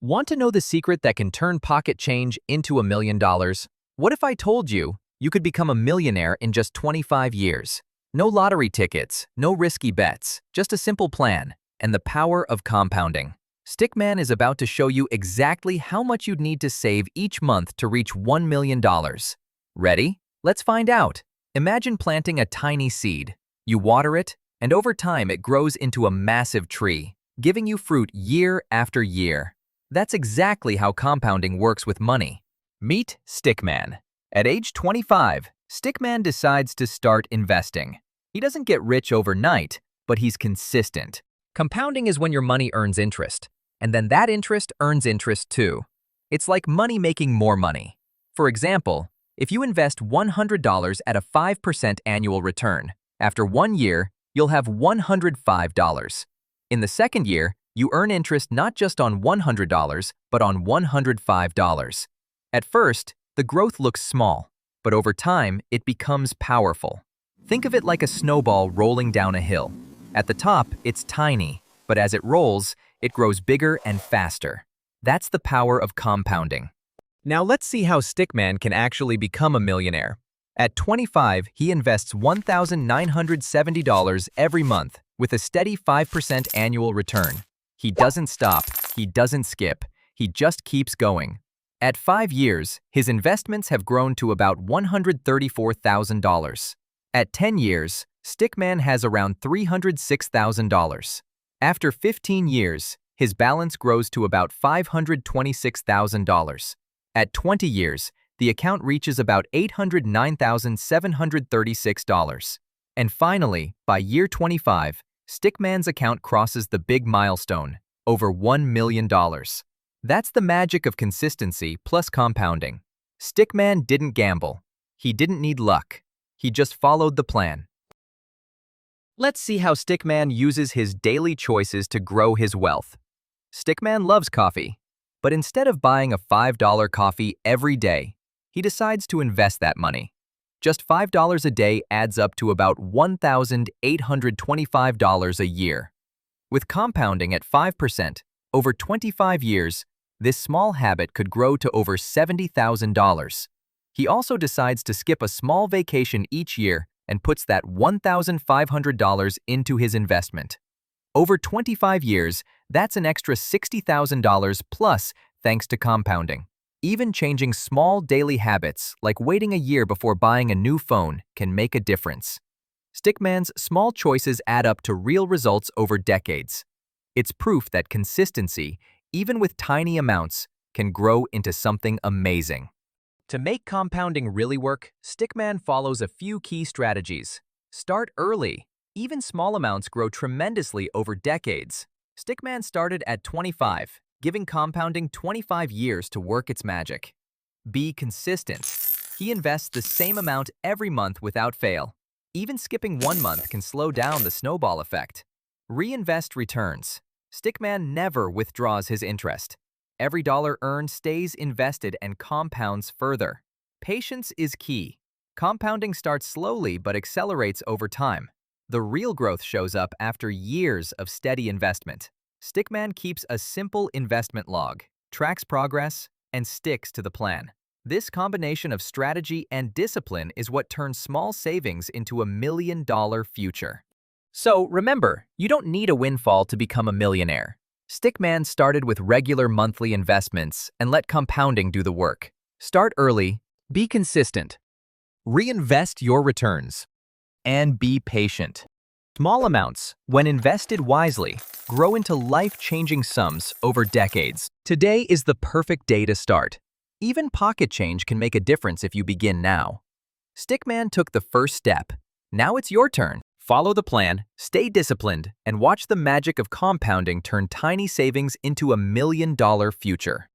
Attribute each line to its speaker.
Speaker 1: Want to know the secret that can turn pocket change into $1 million? What if I told you you could become a millionaire in just 25 years? No lottery tickets, no risky bets, just a simple plan and the power of compounding. Stickman is about to show you exactly how much you'd need to save each month to reach $1 million. Ready? Let's find out. Imagine planting a tiny seed. You water it, and over time it grows into a massive tree, giving you fruit year after year. That's exactly how compounding works with money. Meet Stickman. At age 25, Stickman decides to start investing. He doesn't get rich overnight, but he's consistent. Compounding is when your money earns interest, and then that interest earns interest too. It's like money making more money. For example, if you invest $100 at a 5% annual return, after 1 year, you'll have $105. In the second year, you earn interest not just on $100, but on $105. At first, the growth looks small, but over time, it becomes powerful. Think of it like a snowball rolling down a hill. At the top, it's tiny, but as it rolls, it grows bigger and faster. That's the power of compounding. Now let's see how Stickman can actually become a millionaire. At 25, he invests $1,970 every month with a steady 5% annual return. He doesn't stop, he doesn't skip, he just keeps going. At 5 years, his investments have grown to about $134,000. At 10 years, Stickman has around $306,000. After 15 years, his balance grows to about $526,000. At 20 years, the account reaches about $809,736. And finally, by year 25, Stickman's account crosses the big milestone, over $1 million. That's the magic of consistency plus compounding. Stickman didn't gamble. He didn't need luck. He just followed the plan. Let's see how Stickman uses his daily choices to grow his wealth. Stickman loves coffee, but instead of buying a $5 coffee every day, he decides to invest that money. Just $5 a day adds up to about $1,825 a year. With compounding at 5%, over 25 years, this small habit could grow to over $70,000. He also decides to skip a small vacation each year and puts that $1,500 into his investment. Over 25 years, that's an extra $60,000 plus thanks to compounding. Even changing small daily habits, like waiting a year before buying a new phone, can make a difference. Stickman's small choices add up to real results over decades. It's proof that consistency, even with tiny amounts, can grow into something amazing. To make compounding really work, Stickman follows a few key strategies. Start early. Even small amounts grow tremendously over decades. Stickman started at 25, giving compounding 25 years to work its magic. Be consistent. He invests the same amount every month without fail. Even skipping 1 month can slow down the snowball effect. Reinvest returns. Stickman never withdraws his interest. Every dollar earned stays invested and compounds further. Patience is key. Compounding starts slowly but accelerates over time. The real growth shows up after years of steady investment. Stickman keeps a simple investment log, tracks progress, and sticks to the plan. This combination of strategy and discipline is what turns small savings into $1 million future. So remember, you don't need a windfall to become a millionaire. Stickman started with regular monthly investments and let compounding do the work. Start early, be consistent, reinvest your returns, and be patient. Small amounts, when invested wisely, grow into life-changing sums over decades. Today is the perfect day to start. Even pocket change can make a difference if you begin now. Stickman took the first step. Now it's your turn. Follow the plan, stay disciplined, and watch the magic of compounding turn tiny savings into $1 million future.